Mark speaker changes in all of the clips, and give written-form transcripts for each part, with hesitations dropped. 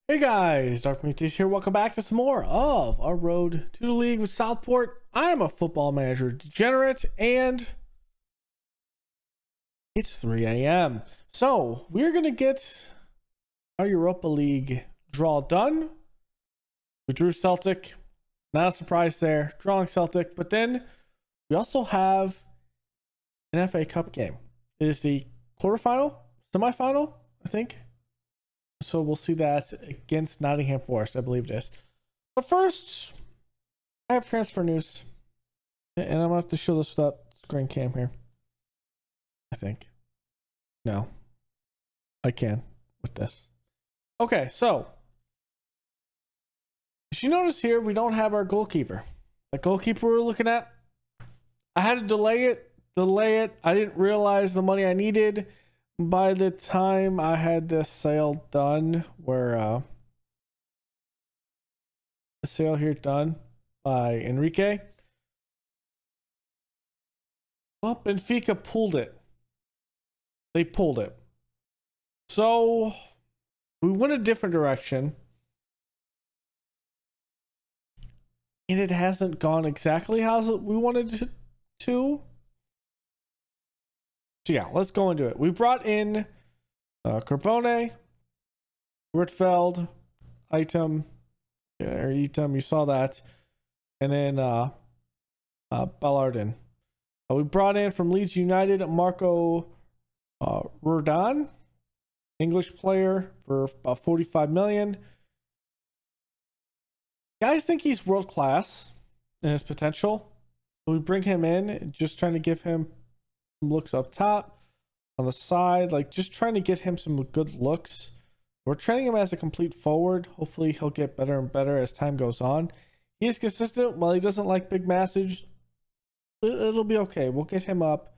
Speaker 1: Hey guys, Dark Prometheus here. Welcome back to some more of our road to the league with Southport. I'm a football manager degenerate, and it's 3 a.m. So we're gonna get our Europa League draw done. We drew Celtic, not a surprise there, drawing Celtic, but then we also have an FA Cup game. It is the quarterfinal, semifinal, I think. So we'll see that against Nottingham Forest, I believe it is. But first, I have transfer news. And I'm going to have to show this without screen cam here. I think. No. I can with this. Okay, so. As you notice here, we don't have our goalkeeper. The goalkeeper we're looking at, I had to delay it. I didn't realize the money I needed. By the time I had this sale done, where the sale here done by Enrique, well, Benfica pulled it. They pulled it. So we went a different direction. And it hasn't gone exactly how we wanted it to. So yeah, let's go into it. We brought in Carbone, Rutfeld, Item, you saw that, and then Ballardin. We brought in from Leeds United Marco Rordan, English player, for about 45 million. Guys think he's world class in his potential. So we bring him in, just trying to give him some looks up top, on the side, like just trying to get him some good looks. We're training him as a complete forward. Hopefully he'll get better and better as time goes on. He is consistent. While he doesn't like big message, it'll be okay. We'll get him up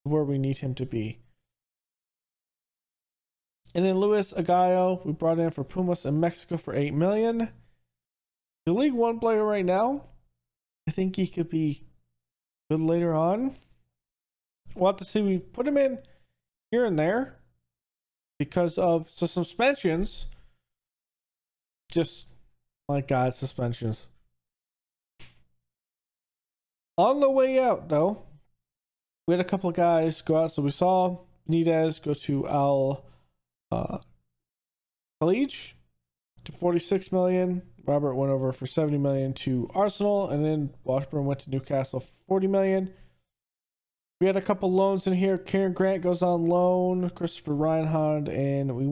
Speaker 1: to where we need him to be. And then Luis Agallo, we brought in for Pumas in Mexico for 8 million. The League One player right now. I think he could be good later on. We'll have to see. We've put him in here and there because of some suspensions. Just, my God, suspensions. On the way out, though, we had a couple of guys go out. So we saw Benitez go to Al Khalij to 46 million. Robert went over for 70 million to Arsenal, and then Washburn went to Newcastle for 40 million. We had a couple loans in here. Kieran Grant goes on loan, Christopher Reinhard, and we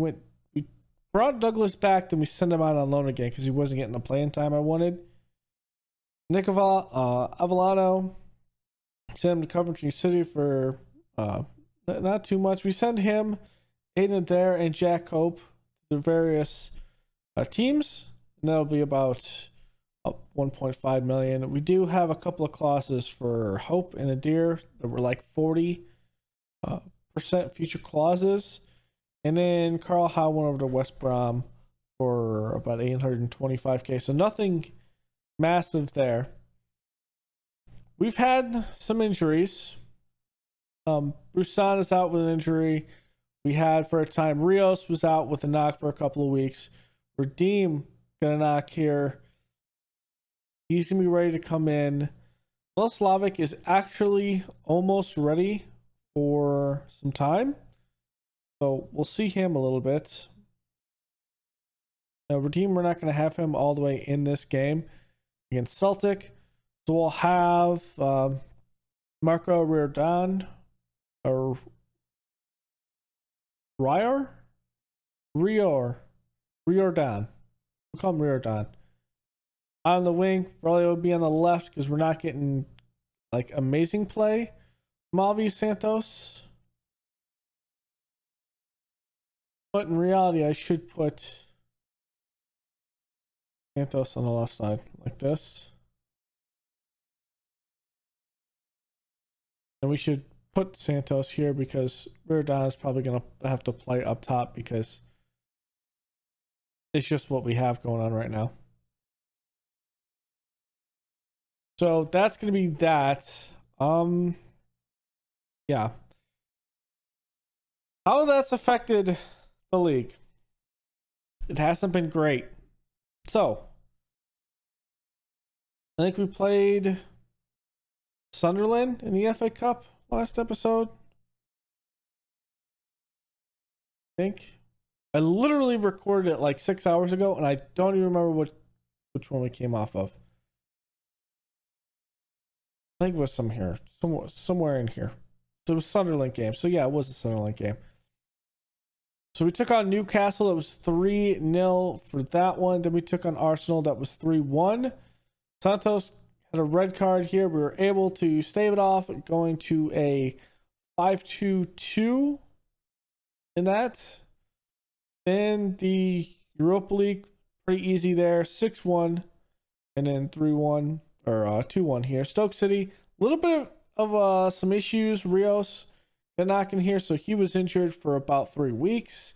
Speaker 1: brought Douglas back, then we sent him out on loan again because he wasn't getting the playing time I wanted. Nick Avellano, sent him to Coventry City for not too much. We send him, Aiden Adair, and Jack Hope to the various teams, and that'll be about 1.5 million. We do have a couple of clauses for Hope and Adair that were like 40% future clauses. And then Carl Howe went over to West Brom for about 825k. So nothing massive there. We've had some injuries. Busan is out with an injury. We had for a time Rios was out with a knock for a couple of weeks. Redeem got a knock here. He's going to be ready to come in. Miloslavic is actually almost ready for some time. So we'll see him a little bit. Now, Redeem, we're not going to have him all the way in this game against Celtic. So we'll have Marco Riordan, or Riordan. We'll call him Riordan. On the wing, Ferrelli will be on the left because we're not getting like amazing play. Malvi Santos. But in reality, I should put Santos on the left side like this. And we should put Santos here because Riordan is probably going to have to play up top because it's just what we have going on right now. So that's going to be that. Yeah. How that's affected the league. it hasn't been great. So I think we played Sunderland in the FA Cup last episode. I think I literally recorded it like 6 hours ago, and I don't even remember which one we came off of. I think it was somewhere in here. So it was Sunderland game. So yeah, it was a Sunderland game. So we took on Newcastle. It was 3-0 for that one. Then we took on Arsenal. That was 3-1. Santos had a red card here. We were able to stave it off, going to a 5-2-2 in that. Then the Europa League, pretty easy there, 6-1, and then 3-1 or 2-1 here. Stoke City, a little bit of some issues. Rios got knocked in here, so he was injured for about 3 weeks.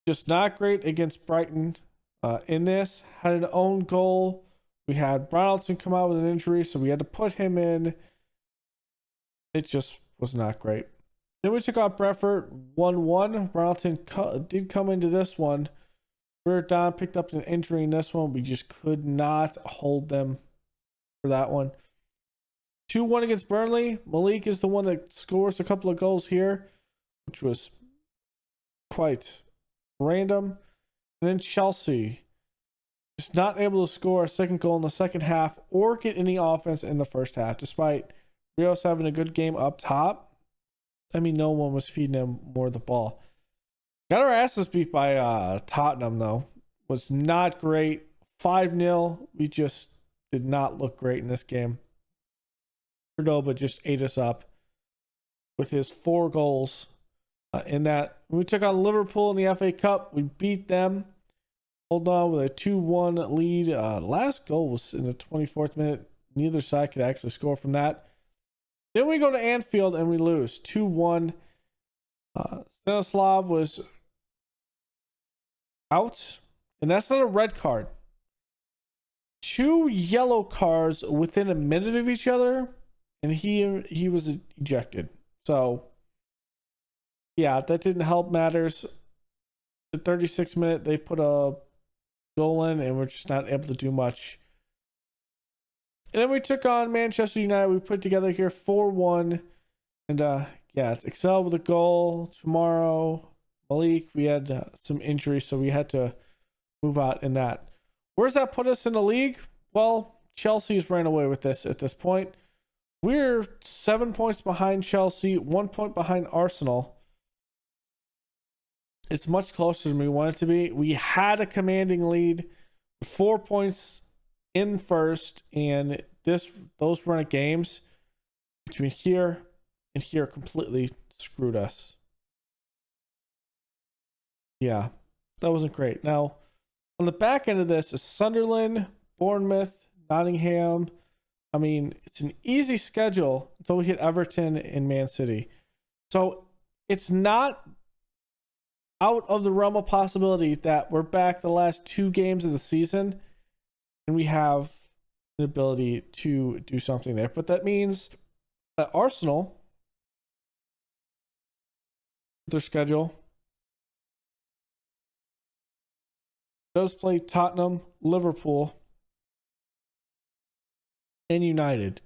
Speaker 1: Just not great against Brighton in this. Had an own goal. We had Ronaldson come out with an injury, so we had to put him in. It just was not great. Then we took out Brentford 1-1. Ronaldson did come into this one. Don picked up an injury in this one. We just could not hold them for that one. 2-1 against Burnley. Malik is the one that scores a couple of goals here, which was quite random. And then Chelsea, just not able to score a second goal in the second half or get any offense in the first half, despite Rios having a good game up top. I mean, no one was feeding him more of the ball. Got our asses beat by Tottenham, though. Was not great. 5-0. We just did not look great in this game. Cordoba just ate us up with his 4 goals in that. We took on Liverpool in the FA Cup. We beat them. Hold on with a 2-1 lead. Last goal was in the 24th minute. Neither side could actually score from that. Then we go to Anfield and we lose 2-1. Stanislav was out, and that's not a red card. 2 yellow cards within a minute of each other, and he was ejected. So yeah, that didn't help matters. The 36th minute they put a goal in, and we're just not able to do much. And then we took on Manchester United. We put together here 4-1. And yeah, it's Excel with a goal. Tomorrow, Malik, we had some injuries, so we had to move out in that. Where's that put us in the league? Well, Chelsea's ran away with this at this point. We're 7 points behind Chelsea, 1 point behind Arsenal. It's much closer than we want it to be. We had a commanding lead, 4 points in first, and those run of games between here and here completely screwed us. Yeah, that wasn't great. Now, on the back end of this is Sunderland, Bournemouth, Nottingham. I mean, it's an easy schedule until we hit Everton and Man City. So it's not out of the realm of possibility that we're back the last 2 games of the season and we have an ability to do something there. But that means that Arsenal, their schedule, does play Tottenham, Liverpool, and United.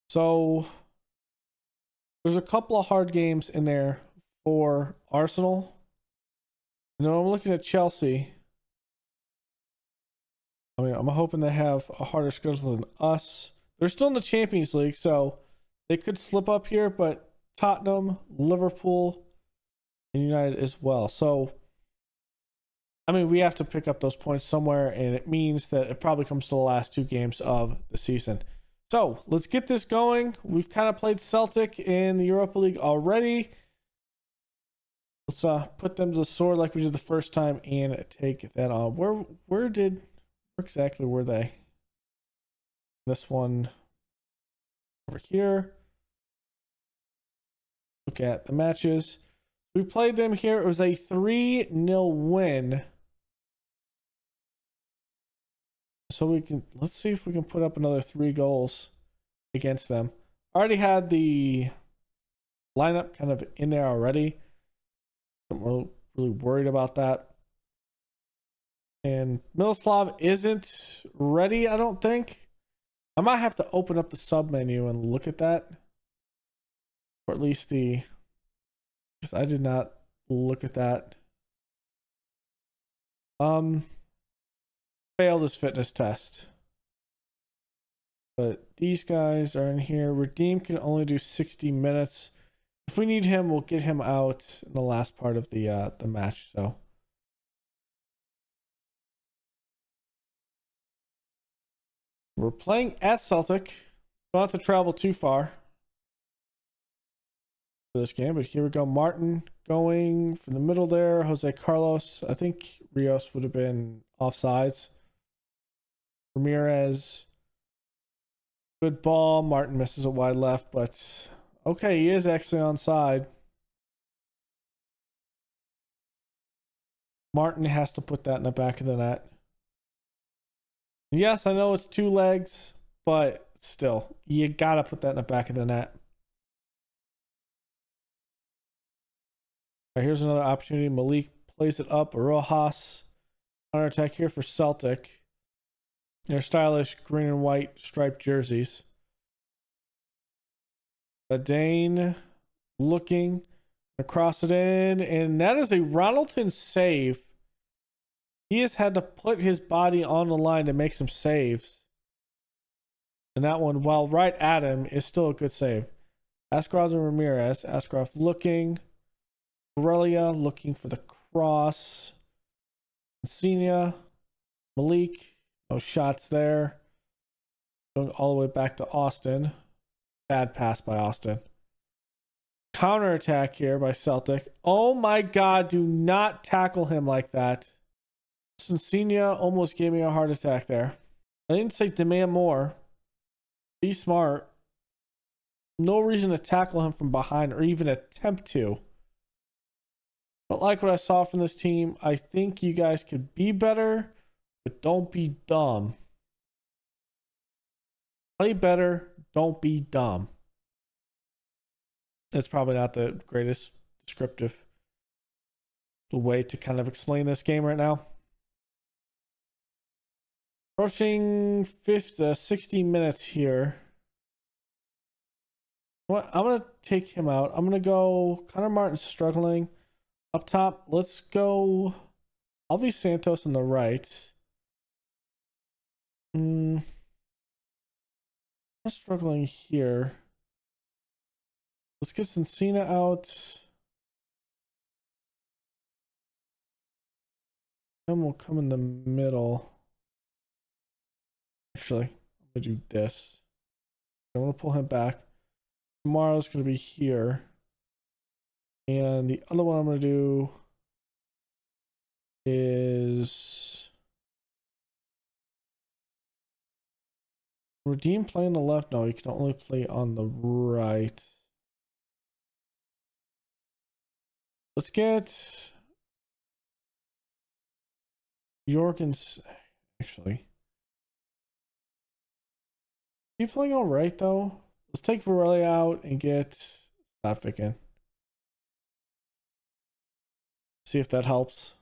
Speaker 1: So there's a couple of hard games in there for Arsenal. And then I'm looking at Chelsea. I mean, I'm hoping they have a harder schedule than us. They're still in the Champions League, so they could slip up here, but Tottenham, Liverpool, and United as well. So, I mean, we have to pick up those points somewhere, and it means that it probably comes to the last 2 games of the season. So, let's get this going. We've kind of played Celtic in the Europa League already. Let's put them to the sword like we did the first time and take that on. Where exactly were they? This one over here. Look at the matches. We played them here. It was a 3-0 win. So let's see if we can put up another 3 goals against them. I already had the lineup kind of in there already. We'll really worried about that. And Miloslav isn't ready, I don't think. I might have to open up the sub menu and look at that. Or at least the... because I did not look at that. Failed his fitness test. But these guys are in here. Redeem can only do 60 minutes. If we need him, we'll get him out in the last part of the match. So we're playing at Celtic. Don't have to travel too far for this game, but here we go. Martin going from the middle there. Jose Carlos. I think Rios would have been offsides. Ramirez. Good ball. Martin misses it wide left, but okay, he is actually onside. Martin has to put that in the back of the net. Yes, I know it's 2 legs, but still, you gotta put that in the back of the net. All right, here's another opportunity. Malik plays it up. Rojas counter attack here for Celtic. Their stylish green and white striped jerseys. Dane looking across it in, and that is a Ronaldton save. He has had to put his body on the line to make some saves. And that one, while right at him, is still a good save. Askarov and Ramirez. Askarov looking. Aurelia looking for the cross. Insignia. Malik. No shots there. Going all the way back to Austin. Bad pass by Austin. Counter attack here by Celtic. Oh my God, do not tackle him like that. Insignia almost gave me a heart attack there. I didn't say demand more. Be smart. No reason to tackle him from behind or even attempt to. Don't like what I saw from this team. I think you guys could be better, but don't be dumb. Play better, don't be dumb. That's probably not the greatest descriptive way to kind of explain this game right now. Approaching 60 minutes here. What? I'm going to take him out. I'm going to go. Connor Martin's struggling. Up top, let's go Alvi Santos on the right. I'm struggling here. Let's get Encina out. Then we'll come in the middle. Actually, I'm going to do this. I want to pull him back. Tomorrow's going to be here. And the other one I'm going to do is Redeem play on the left. No, you can only play on the right. Let's get Jorgens. Actually, is he playing all right though? Let's take Varela out and get Stopvik in. See if that helps.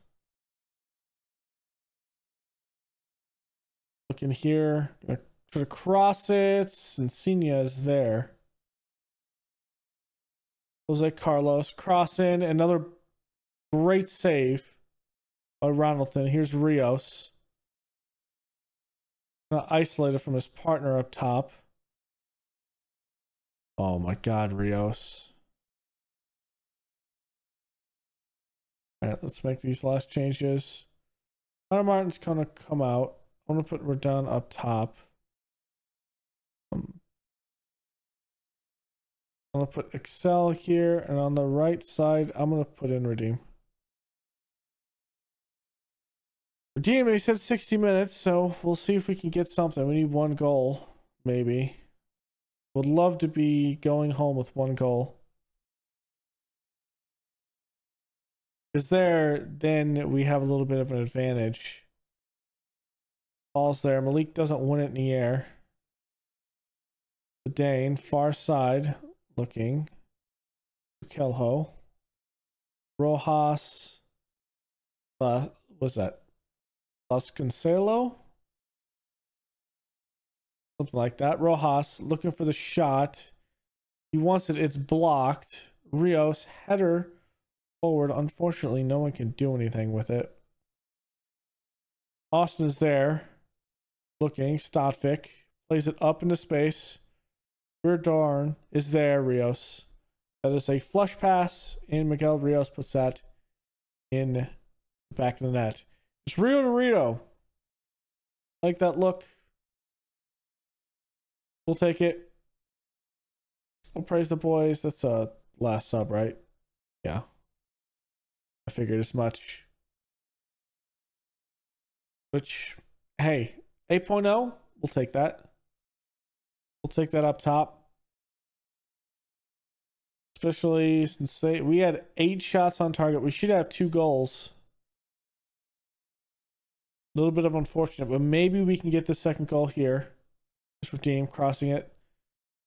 Speaker 1: Looking here, gonna try to cross it. Insignia is there. Jose Carlos cross in, another great save by Ronaldton. Here's Rios. Gonna isolate it from his partner up top. Oh my God, Rios. All right, let's make these last changes. Connor Martin's gonna come out. I'm gonna put Rodon up top. I'm gonna put Excel here, and on the right side, I'm gonna put in Redeem. Redeem, he said 60 minutes, so we'll see if we can get something. We need 1 goal, maybe. Would love to be going home with 1 goal. Because then we have a little bit of an advantage. Ball's there. Malik doesn't win it in the air. Dane, far side, looking. Kelho. Rojas. what's that? Vasconcelo? Something like that. Rojas looking for the shot. He wants it. It's blocked. Rios, header forward. Unfortunately, no one can do anything with it. Austin is there. Looking. Stotvik plays it up into space. Darn is there. Rios. That is a flush pass, and Miguel Rios puts that in the back of the net. It's Rio to Rio. Like that look. We'll take it. We'll praise the boys. That's a last sub, right? Yeah. I figured as much. Which, hey, 8.0, we'll take that. We'll take that up top. Especially since we had 8 shots on target. We should have 2 goals. A little bit of unfortunate, but maybe we can get the second goal here. Just redeem, crossing it.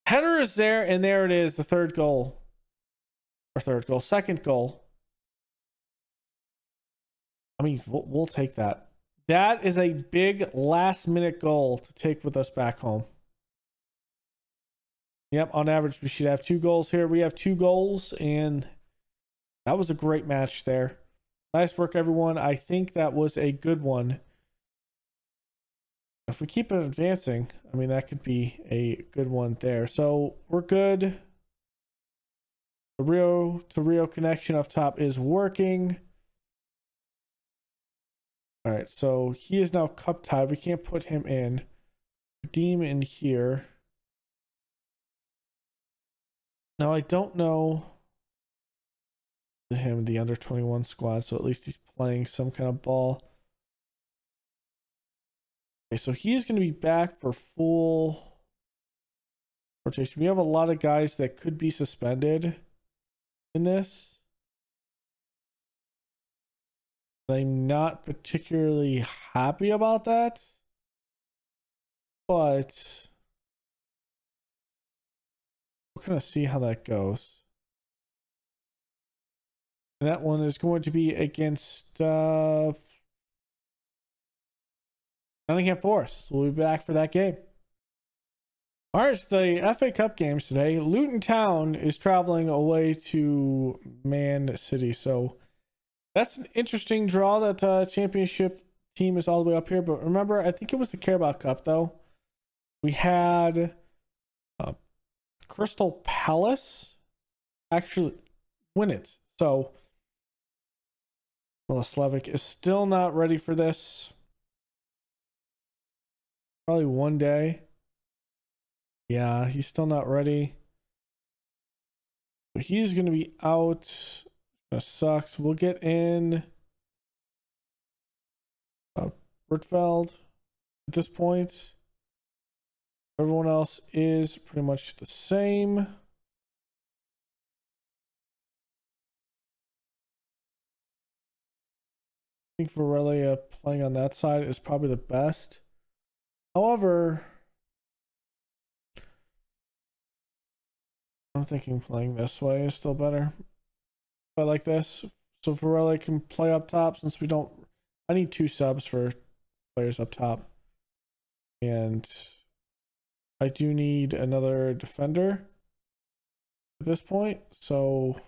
Speaker 1: Header is there, and there it is, the third goal. Or second goal. I mean, we'll take that. That is a big last-minute goal to take with us back home. Yep, on average, we should have 2 goals here. We have 2 goals, and that was a great match there. Nice work, everyone. I think that was a good one. If we keep it advancing, I mean, that could be a good one there. So we're good. The Rio to Rio connection up top is working. All right, so he is now cup tied. We can't put him in. Redeem in here. Now, I don't know him, the under 21 squad, so at least he's playing some kind of ball. Okay, so he's going to be back for full rotation. We have a lot of guys that could be suspended in this. I'm not particularly happy about that, but we'll kind of see how that goes. And that one is going to be against Nottingham Forest. We'll be back for that game. All right, it's the FA Cup games today. Luton Town is traveling away to Man City, so that's an interesting draw. That championship team is all the way up here. But remember, I think it was the Carabao Cup, though. We had Crystal Palace actually win it. So Miloslavic is still not ready for this. Probably one day. Yeah, he's still not ready. But he's going to be out. That sucks. We'll get in Bertfeld at this point. Everyone else is pretty much the same. I think Varela playing on that side is probably the best. However, I'm thinking playing this way is still better. I like this. So Varela can play up top since we don't... I need 2 subs for players up top. And I do need another defender at this point. So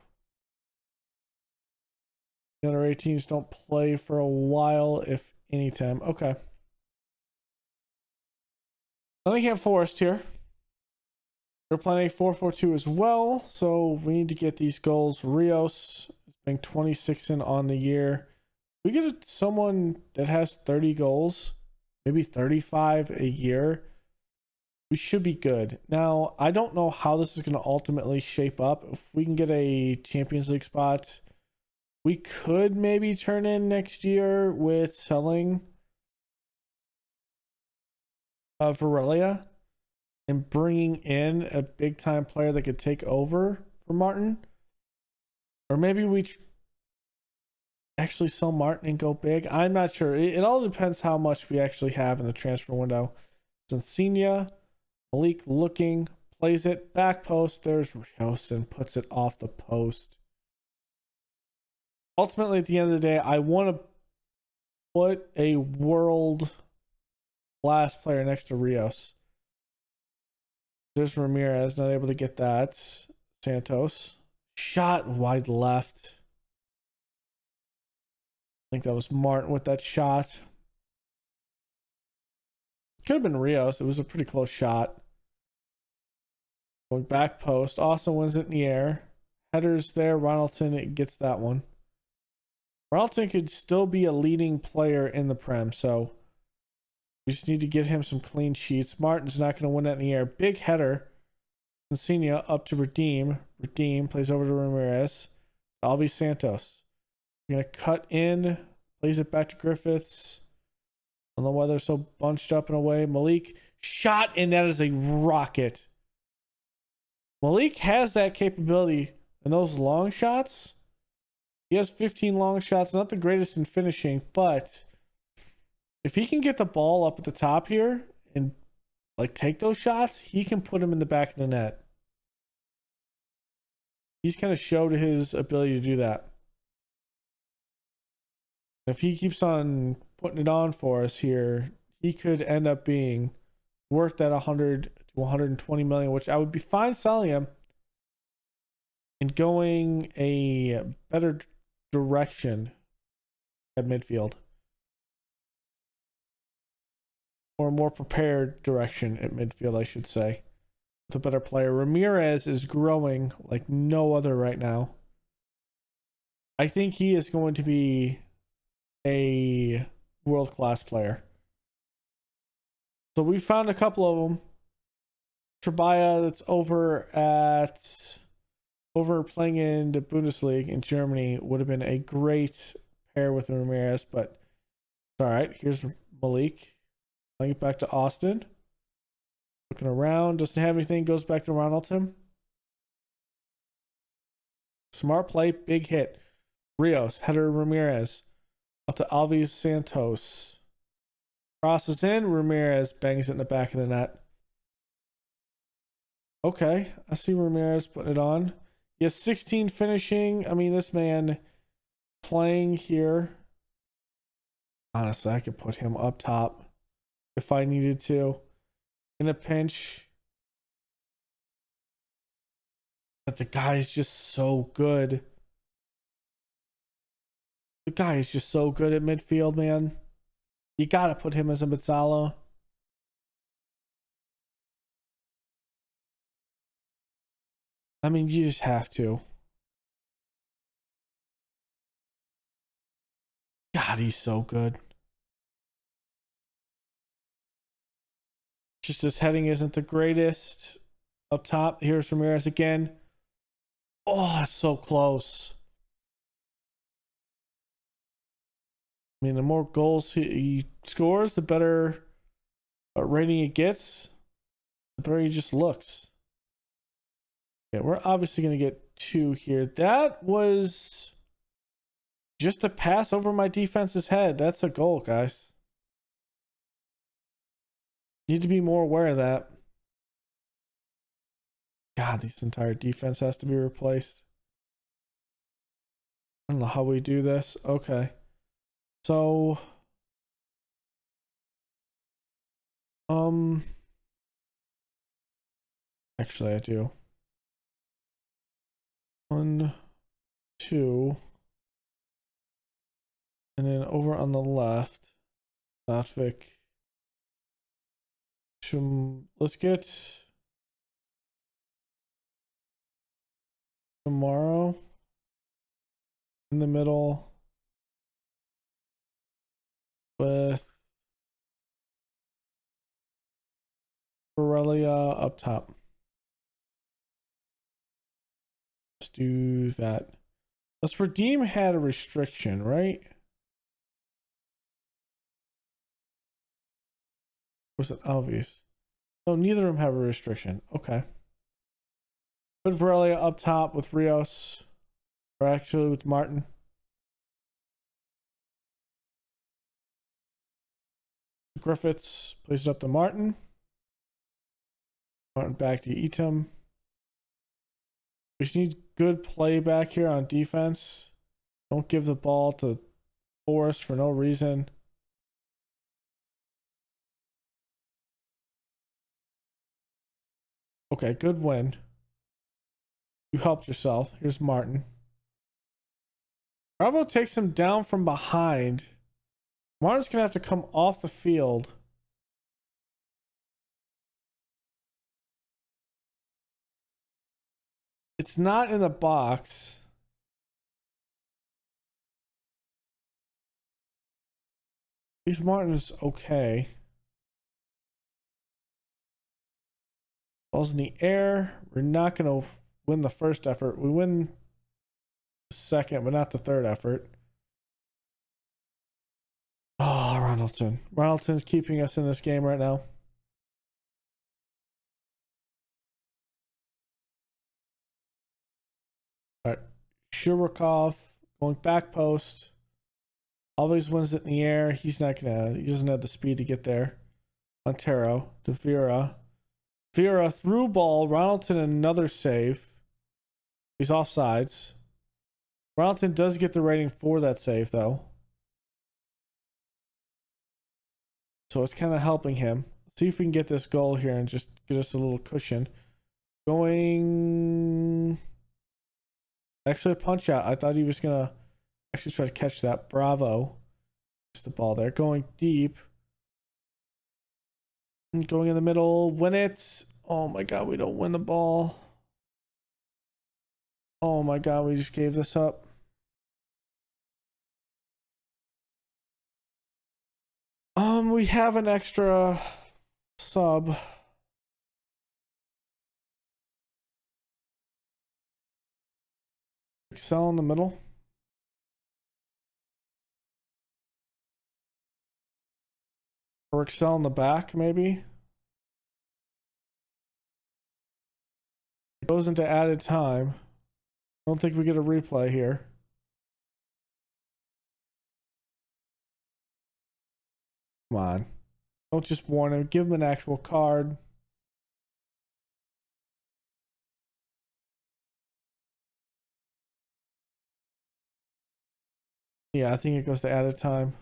Speaker 1: the other 18s don't play for a while, if any time. Okay. Nottingham Forest here. They're playing a 4-4-2 as well, so we need to get these goals. Rios is being 26 in on the year. We get someone that has 30 goals, maybe 35 a year. We should be good. Now, I don't know how this is going to ultimately shape up. If we can get a Champions League spot, we could maybe turn in next year with selling Varela and bringing in a big time player that could take over for Martin. Or maybe we actually sell Martin and go big. I'm not sure. It all depends how much we actually have in the transfer window. Insigne, Malik looking, plays it, back post. There's Rios and puts it off the post. Ultimately, at the end of the day, I want to put a world class player next to Rios. There's Ramirez, not able to get that. Santos. Shot wide left. I think that was Martin with that shot. Could have been Rios. It was a pretty close shot. Going back post. Austin wins it in the air. Headers there. Ronaldson gets that one. Ronaldson could still be a leading player in the Prem, so we just need to get him some clean sheets. Martin's not going to win that in the air. Big header. Insignia up to Redeem. Redeem plays over to Ramirez. Alvi Santos. We're going to cut in. Plays it back to Griffiths. I don't know why they're so bunched up in a way. Malik shot, and that is a rocket. Malik has that capability in those long shots. He has 15 long shots. Not the greatest in finishing, but if he can get the ball up at the top here and like take those shots, he can put them in the back of the net. He's kind of showed his ability to do that. If he keeps on putting it on for us here, he could end up being worth that 100 to 120 million, which I would be fine selling him and going a better direction at midfield, or a more prepared direction at midfield, I should say, with a better player. Ramirez is growing like no other right now. I think he is going to be a world-class player. So we found a couple of them. Trebaya, that's over playing in the Bundesliga in Germany, would have been a great pair with Ramirez, but it's all right. Here's Malik. Playing it back to Austin. Looking around, doesn't have anything, goes back to Ronaldson. Smart play, big hit. Rios, header Ramirez. Out to Alves Santos. Crosses in, Ramirez bangs it in the back of the net. Okay, I see Ramirez putting it on. He has 16 finishing. I mean, this man playing here. Honestly, I could put him up top if I needed to in a pinch. But the guy is just so good. The guy is just so good at midfield, man. You got to put him as a Mazzala. I mean, you just have to. God, he's so good. Just his heading isn't the greatest. Up top, here's Ramirez again. Oh, so close. I mean, the more goals he scores, the better rating he gets, the better he just looks. Okay, we're obviously going to get 2 here. That was just a pass over my defense's head. That's a goal, guys. Need to be more aware of that. God, this entire defense has to be replaced. I don't know how we do this. Okay. So, actually I do. 1, 2, and then over on the left, Latvik. Let's get tomorrow in the middle with Borrelia up top. Let's do that. Let's redeem had a restriction, right? Was it obvious? Oh, neither of them have a restriction. Okay. Put Borrelia up top with Rios, or actually with Martin. Griffiths plays it up to Martin. Martin back to Etam. We just need good play back here on defense. Don't give the ball to Forrest for no reason. Okay, good win. You helped yourself. Here's Martin. Bravo takes him down from behind. Martin's gonna have to come off the field. It's not in the box. At least Martin is okay. Ball's in the air. We're not gonna win the first effort. We win the second, but not the third effort. Oh, Ronaldson. Ronaldson's keeping us in this game right now. All right. Shurikov going back post. Always wins it in the air. He doesn't have the speed to get there. Montero to Vera. Vera through ball. Ronaldson another save. He's offsides. Ronaldson does get the rating for that save though. So it's kind of helping him. Let's see if we can get this goal here and just get us a little cushion. Going... Actually, a punch out. I thought he was going to actually try to catch that. Bravo. Just the ball there. Going deep. Going in the middle. Win it. Oh my god, we don't win the ball. Oh my god, we just gave this up. We have an extra sub. Excel in the middle. Or Excel in the back, maybe. It goes into added time. I don't think we get a replay here. Come on. Don't just warn him. Give him an actual card. Yeah, I think it goes to added time.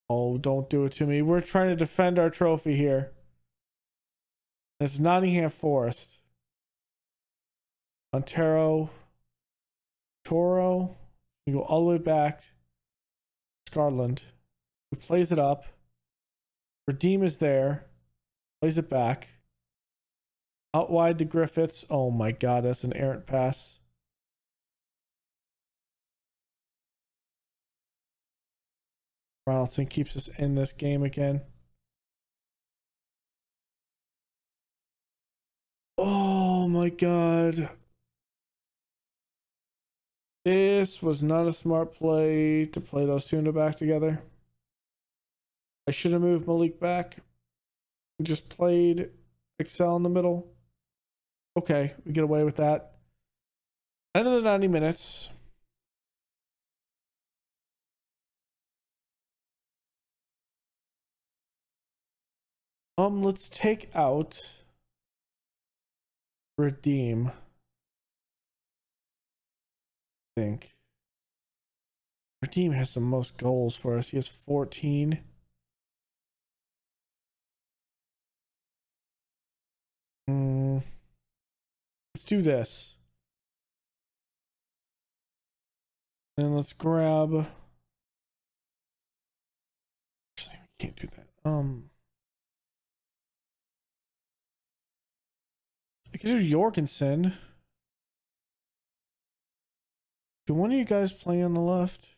Speaker 1: Oh, don't do it to me. We're trying to defend our trophy here. It's Nottingham Forest. Montero. Toro. You go all the way back. Scarland. Who plays it up. Redeem is there. Plays it back. Out wide to Griffiths. Oh my god, that's an errant pass. Ronaldson keeps us in this game again. Oh my god. This was not a smart play to play those two in the back together. I should have moved Malik back. Just played Excel in the middle. Okay, we get away with that. End of the 90 minutes. Let's take out Redeem. I think Redeem has the most goals for us. He has 14. Let's do this. And let's grab. Actually, we can't do that. I could do Jorgensen. Can one of you guys play on the left?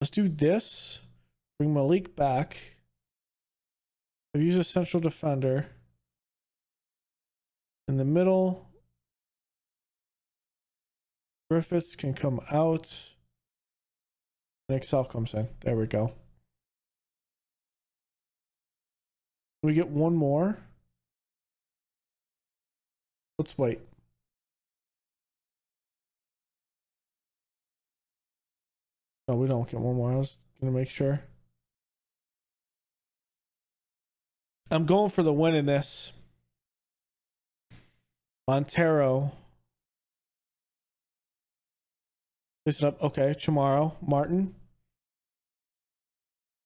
Speaker 1: Let's do this. Bring Malik back. I've used a central defender. In the middle. Griffiths can come out. And Excel comes in. There we go. We get one more. Let's wait. No, we don't get one more. I was going to make sure. I'm going for the win in this. Montero. Place it up. Okay, Chamorro. Martin.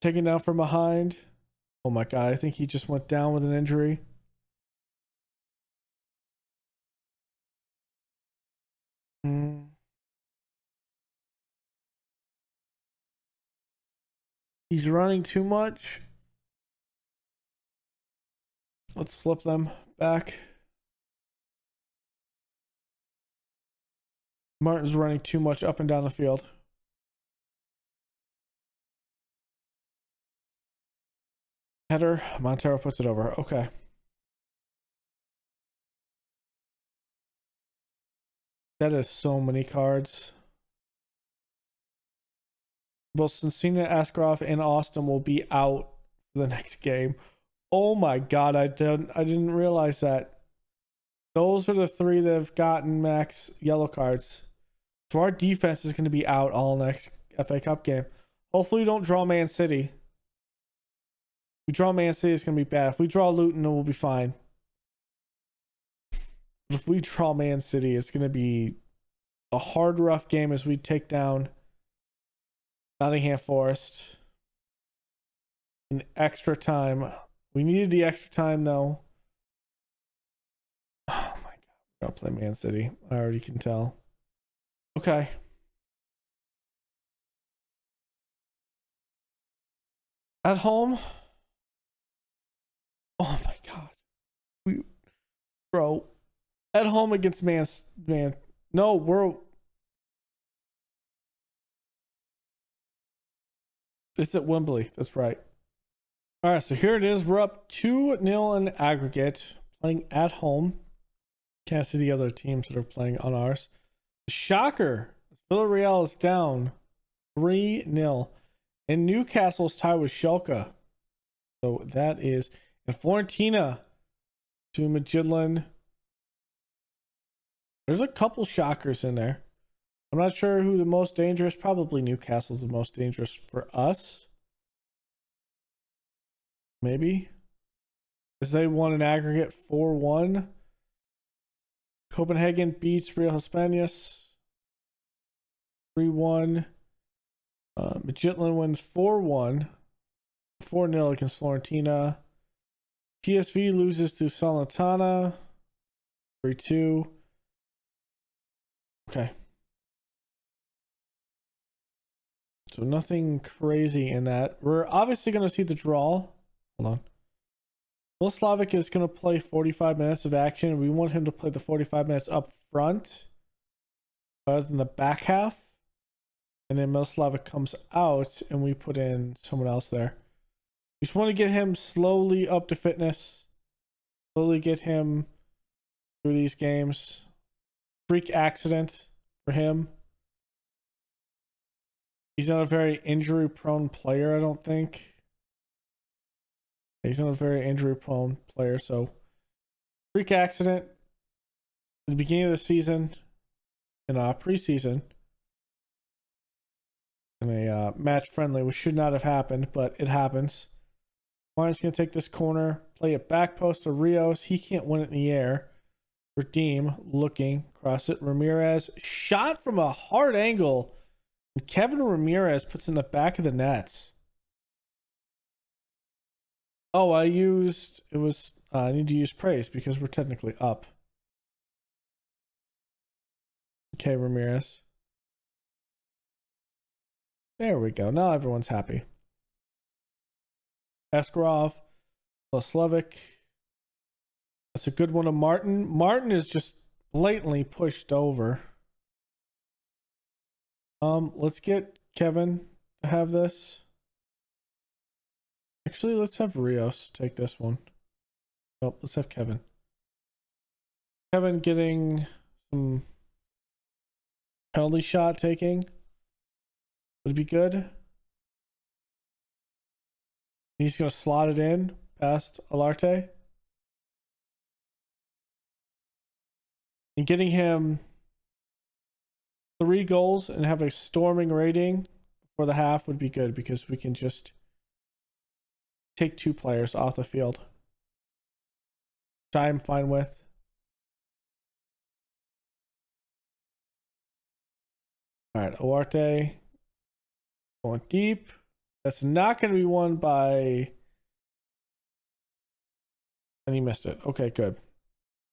Speaker 1: Taken down from behind. Oh my God, I think he just went down with an injury. He's running too much. Let's slip them back. Martin's running too much up and down the field. Header. Montero puts it over. Okay. That is so many cards. Both Cincinnati, Askarov, and Austin will be out for the next game. Oh my God, I didn't realize that. Those are the three that have gotten max yellow cards. So our defense is going to be out all next FA Cup game. Hopefully we don't draw Man City. If we draw Man City, it's going to be bad. If we draw Luton, it will be fine. But if we draw Man City, it's going to be a hard, rough game as we take down Nottingham Forest in extra time. We needed the extra time, though. Oh my God. We're going to play Man City. I already can tell. Okay. At home. Oh my God. Bro. At home against Man. No, we're. It's at Wembley. That's right. All right, so here it is. We're up 2-0 in aggregate, playing at home. Can't see the other teams that are playing on ours. Shocker. Villarreal is down 3-0. And Newcastle's tied with Schalke. So that is. And Fiorentina to Midtjylland. There's a couple shockers in there. I'm not sure who the most dangerous. Probably Newcastle's the most dangerous for us. Maybe. As they won an aggregate 4-1. Copenhagen beats Real Hispanias 3-1. Midtjylland wins 4-1. 4-0 against Fiorentina. PSV loses to Salernitana 3-2. Okay. So nothing crazy in that. We're obviously going to see the draw. Hold on. Miloslavic is going to play 45 minutes of action. We want him to play the 45 minutes up front rather than the back half. And then Miloslavic comes out and we put in someone else there. We just want to get him slowly up to fitness. Slowly get him through these games. Freak accident for him. He's not a very injury prone player, I don't think. He's not a very injury prone player, so freak accident at the beginning of the season in a preseason in a match friendly, which should not have happened, but it happens. Martin's going to take this corner, play it back post to Rios. He can't win it in the air. Redeem looking, cross it. Ramirez shot from a hard angle. And Kevin Ramirez puts in the back of the nets. Oh, I need to use praise because we're technically up. Okay, Ramirez. There we go. Now everyone's happy. Askarov, Miloslavic. That's a good one to Martin. Martin is just blatantly pushed over. Let's get Kevin to have this. Actually, let's have Rios take this one. Oh, let's have Kevin. Kevin getting some penalty shot taking would be good. He's going to slot it in past Alarte. And getting him 3 goals and have a storming rating for the half would be good because we can just take 2 players off the field. Which I'm fine with. All right, Alarte going deep. That's not going to be won by And he missed it. Okay, good.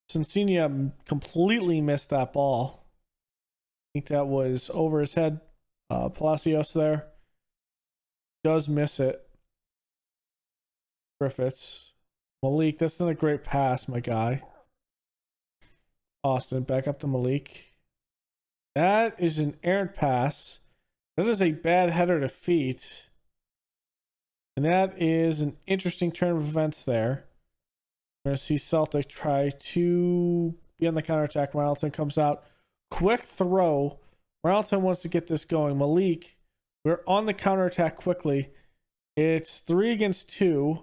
Speaker 1: Cincinnati completely missed that ball. I think that was over his head. Palacios there does miss it. Griffiths. Malik, that's not a great pass, my guy. Austin, back up to Malik. That is an errant pass. That is a bad header to feet. And that is an interesting turn of events there. We're going to see Celtic try to be on the counterattack. Ronaldson comes out. Quick throw. Ronaldson wants to get this going. Malik, we're on the counterattack quickly. It's 3 against 2.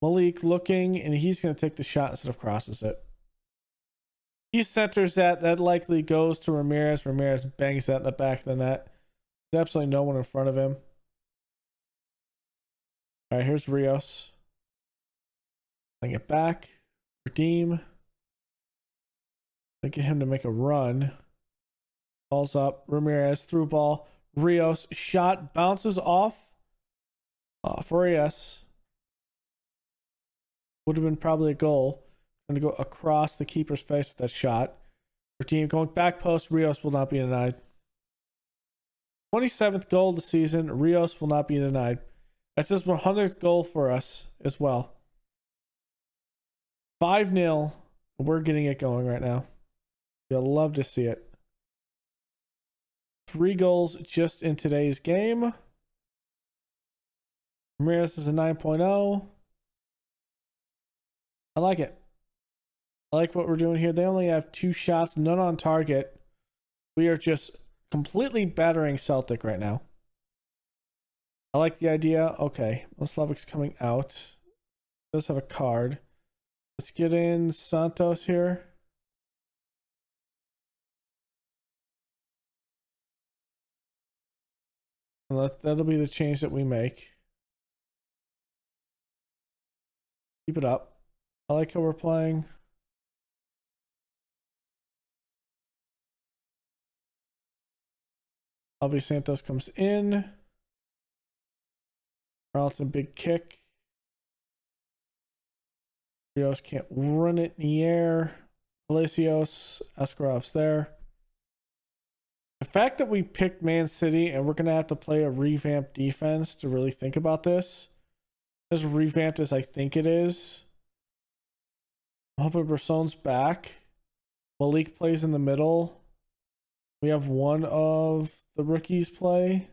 Speaker 1: Malik looking, and he's going to take the shot instead of crosses it. He centers that. That likely goes to Ramirez. Ramirez bangs that in the back of the net. There's absolutely no one in front of him. All right, here's Rios. Bring it back. Redeem. Get him to make a run. Ball's up. Ramirez through ball. Rios shot bounces off. For AS. Would have been probably a goal. Going to go across the keeper's face with that shot. Redeem going back post. Rios will not be denied. 27th goal of the season. Rios will not be denied. That's his 100th goal for us as well. 5-0. We're getting it going right now. You'll love to see it. 3 goals just in today's game. Ramirez is a 9.0. I like it. I like what we're doing here. They only have 2 shots, none on target. We are just completely battering Celtic right now. I like the idea. Okay, Slavic's coming out. Does have a card. Let's get in Santos here. And that'll be the change that we make. Keep it up. I like how we're playing. Alvi Santos comes in. Carlton, big kick. Rios can't run it in the air. Palacios, Askarov's there. The fact that we picked Man City and we're going to have to play a revamped defense to really think about this. As revamped as I think it is. I'm hoping Bresson's back. Malik plays in the middle. We have one of the rookies play.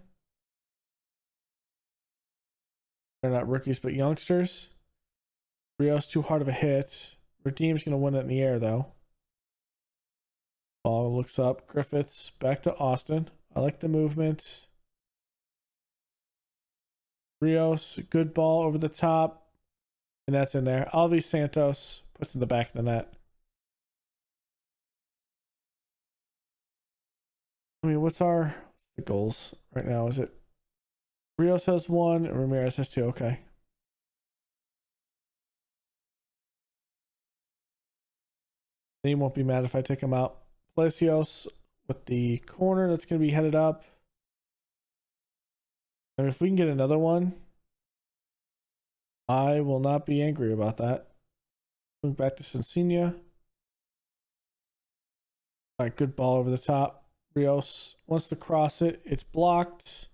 Speaker 1: They're not rookies, but youngsters. Rios too hard of a hit. Redeem's going to win it in the air, though. Ball looks up. Griffiths back to Austin. I like the movement. Rios, good ball over the top. And that's in there. Alvi Santos puts in the back of the net. I mean, what's the goals right now? Is it Rios has 1 and Ramirez has 2? Okay. He won't be mad if I take him out. Palacios with the corner that's going to be headed up. I mean, if we can get another one, I will not be angry about that. Going back to Cincinnati. All right, good ball over the top. Rios wants to cross it. It's blocked.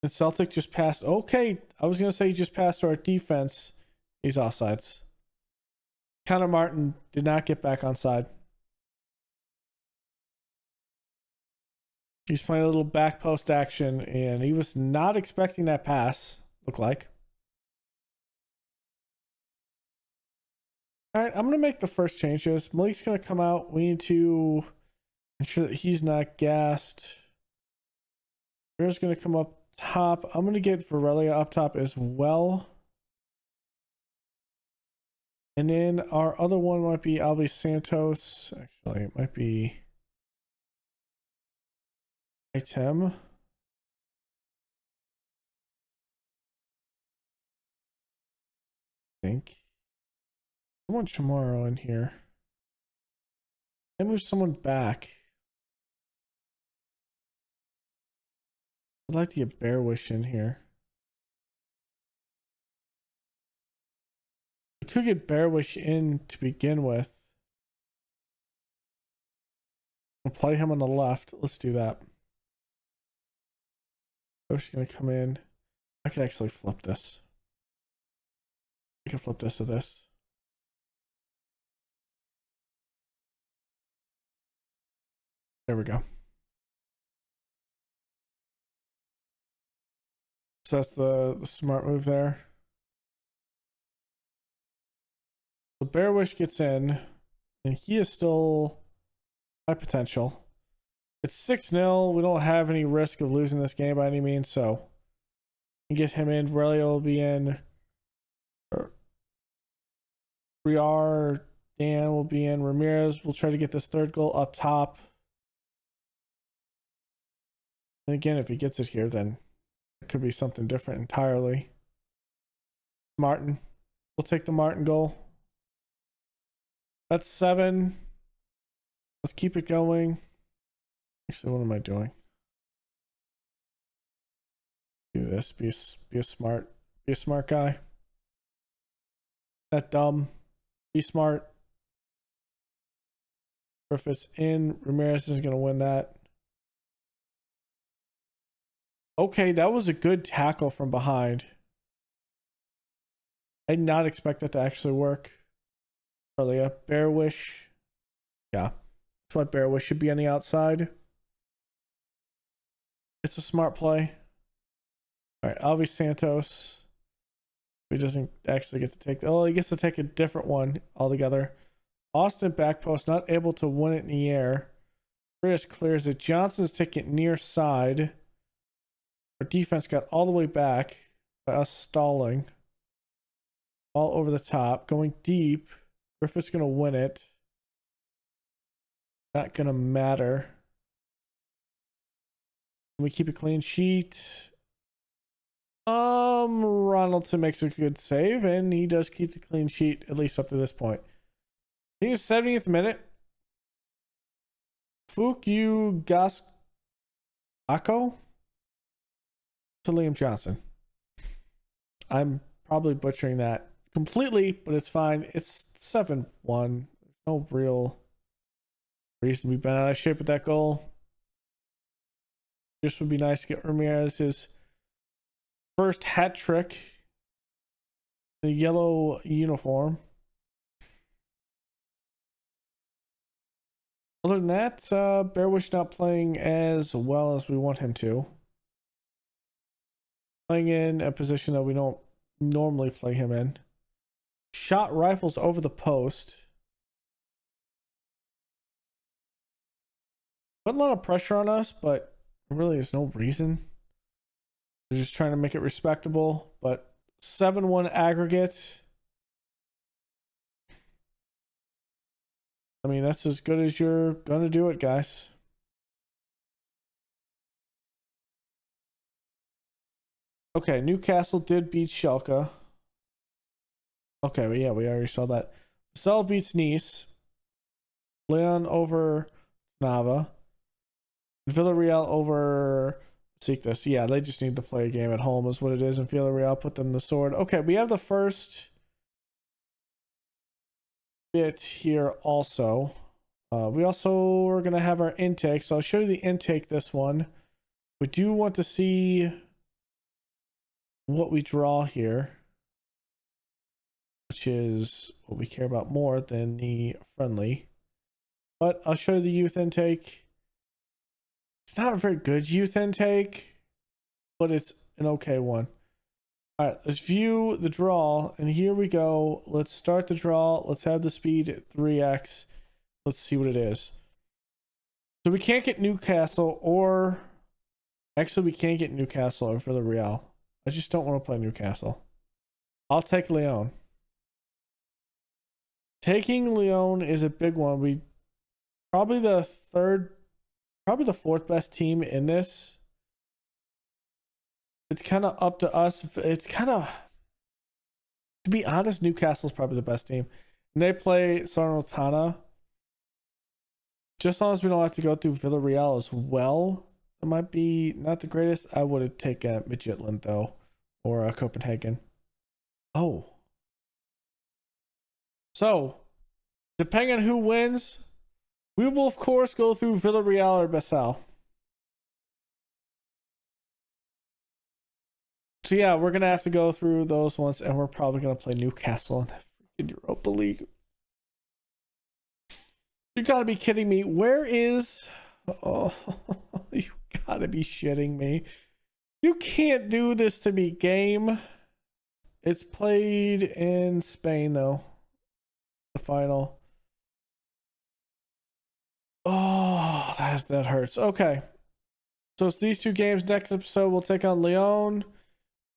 Speaker 1: And Celtic just passed. Okay, I was going to say he just passed to our defense. He's offsides. Connor Martin did not get back on side. He's playing a little back post action, and he was not expecting that pass, looked like. All right, I'm going to make the first changes. Malik's going to come out. We need to ensure that he's not gassed. Bear's going to come up top. I'm going to get Varelia up top as well. And then our other one might be Alvi Santos. Actually, it might be Item. I think. I want Chamorro in here. And move someone back. I'd like to get Bear Wish in here. We could get Bearwish in to begin with. We'll play him on the left. Let's do that. Bearwish is going to come in. I could actually flip this. I can flip this to this. There we go. So that's the smart move there. So Bearwish gets in, and he is still high potential. It's 6-0. We don't have any risk of losing this game by any means, so we get him in. Relio will be in. Briar, Dan will be in. Ramirez will try to get this third goal up top. And again, if he gets it here, then it could be something different entirely. Martin. We'll take the Martin goal. That's 7. Let's keep it going. Actually, what am I doing? Do this. Be a smart guy. That dumb. Be smart. If it's in, Ramirez is going to win that. Okay, that was a good tackle from behind. I did not expect that to actually work earlier. Bearwish. Yeah. That's why Bearwish should be on the outside. It's a smart play. Alright, Alvi Santos. He doesn't actually get to take... Oh, he gets to take a different one altogether. Austin back post, not able to win it in the air. Chris clears it. Johnson's taking it near side. Our defense got all the way back by us stalling. All over the top. Going deep. Griffith's going to win it. Not going to matter. Can we keep a clean sheet? Ronaldson makes a good save, and he does keep the clean sheet, at least up to this point. I think it's 70th minute. Fuku Gasako to Liam Johnson. I'm probably butchering that completely, but it's fine. It's 7-1. There's no real reason to be bent out of shape with that goal. Just would be nice to get Ramirez his first hat trick in a yellow uniform. Other than that, Bearwish not playing as well as we want him to. Playing in a position that we don't normally play him in. Shot rifles over the post. Put a lot of pressure on us, but really there's no reason. They're just trying to make it respectable. But 7-1 aggregate. I mean, that's as good as you're gonna do it, guys. Okay, Newcastle did beat Schalke. Okay, well, yeah, we already saw that. Basel beats Nice. Leon over Nava. Villarreal over Besiktas. Yeah, they just need to play a game at home is what it is. And Villarreal put them the sword. Okay, we have the first bit here also. We also are going to have our intake. So I'll show you the intake this one. We do want to see what we draw here, which is what we care about more than the friendly. But I'll show you the youth intake. It's not a very good youth intake, but it's an okay one. All right, let's view the draw, and here we go. Let's start the draw. Let's have the speed at 3x. Let's see what it is. So we can't get Newcastle, or actually we can't get Newcastle over the Real. I just don't want to play Newcastle. I'll take Lyon. Taking Lyon is a big one. We probably the fourth best team in this. It's kind of up to us. It's kind of, to be honest, Newcastle's probably the best team. And they play Salernitana. Just as long as we don't have to go through Villarreal as well. It might be not the greatest. I would have taken Midtjylland though, or Copenhagen. Oh, So, depending on who wins, we will, of course, go through Villarreal or Basel. So, yeah, we're going to have to go through those ones, and we're probably going to play Newcastle in the freaking Europa League. You got to be kidding me. Where is... Oh, you got to be shitting me. You can't do this to me, game. It's played in Spain, though. The final. Oh, that hurts. Okay. So it's these two games. Next episode, we'll take on Lyon.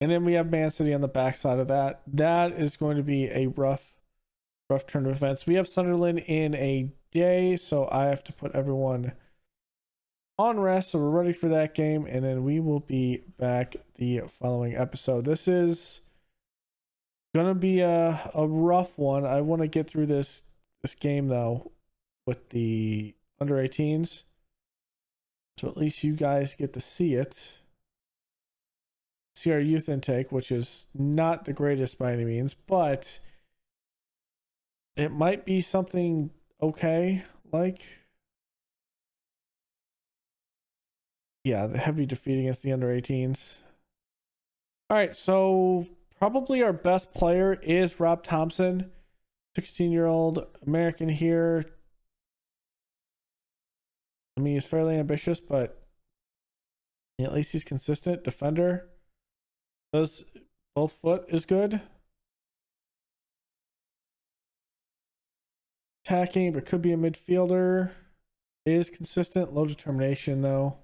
Speaker 1: And then we have Man City on the backside of that. That is going to be a rough turn of events. We have Sunderland in a day, so I have to put everyone on rest. So we're ready for that game. And then we will be back the following episode. This is gonna be a rough one. I want to get through this game though with the under 18s, so at least you guys get to see our youth intake, which is not the greatest by any means, but it might be something okay. Like, yeah, the heavy defeat against the under 18s. All right, so probably our best player is Rob Thompson, 16-year-old American here. I mean, he's fairly ambitious, but at least he's consistent. Defender. Does both foot is good. Attacking, but could be a midfielder. Is consistent. Low determination, though.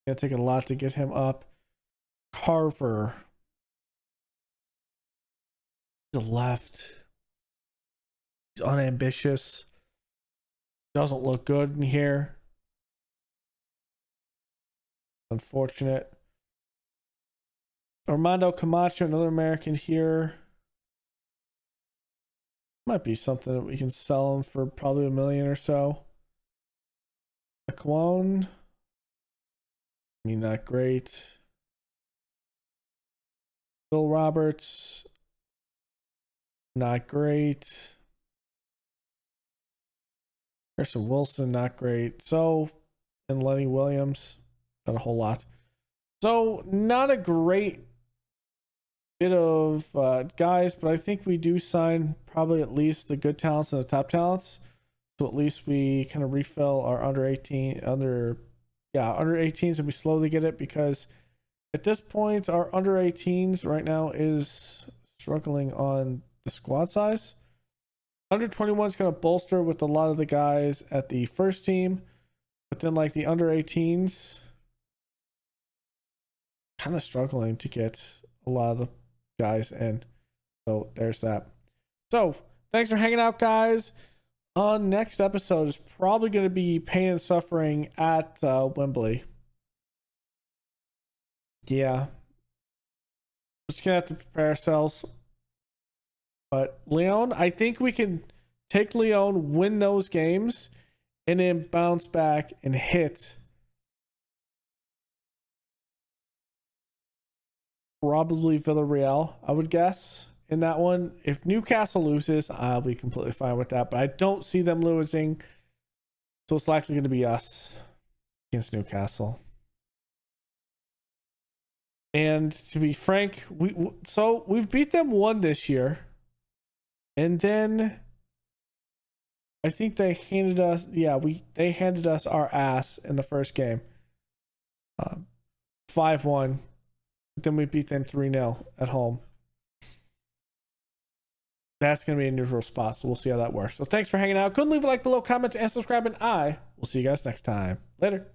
Speaker 1: Gonna take a lot to get him up. Carver. The left. He's unambitious. Doesn't look good in here. Unfortunate. Armando Camacho, another American here. Might be something that we can sell him for probably $1 million or so. Aquone. I mean, not great. Bill Roberts. Not great. Harrison Wilson, not great. So, and Lenny Williams, not a whole lot. So, not a great bit of guys, but I think we do sign probably at least the good talents and the top talents. So at least we kind of refill our under 18s, and we slowly get it, because at this point our under 18s right now is struggling on the squad size. Under 21 is going to bolster with a lot of the guys at the first team, but then like the under 18s kind of struggling to get a lot of the guys in. So there's that. So thanks for hanging out, guys. On next episode is probably going to be pain and suffering at Wembley. Yeah, just gonna have to prepare ourselves. But Lyon, I think we can take Lyon, win those games, and then bounce back and hit probably Villarreal, I would guess, in that one. If Newcastle loses, I'll be completely fine with that, but I don't see them losing, so it's likely going to be us against Newcastle. And to be frank, we've beat them 1 this year, and then I think they handed us, they handed us our ass in the first game, 5-1. Then we beat them 3-0 at home. That's going to be a neutral spot, so we'll see how that works. So thanks for hanging out. Go and leave a like below, comment, and subscribe, and I will see you guys next time. Later.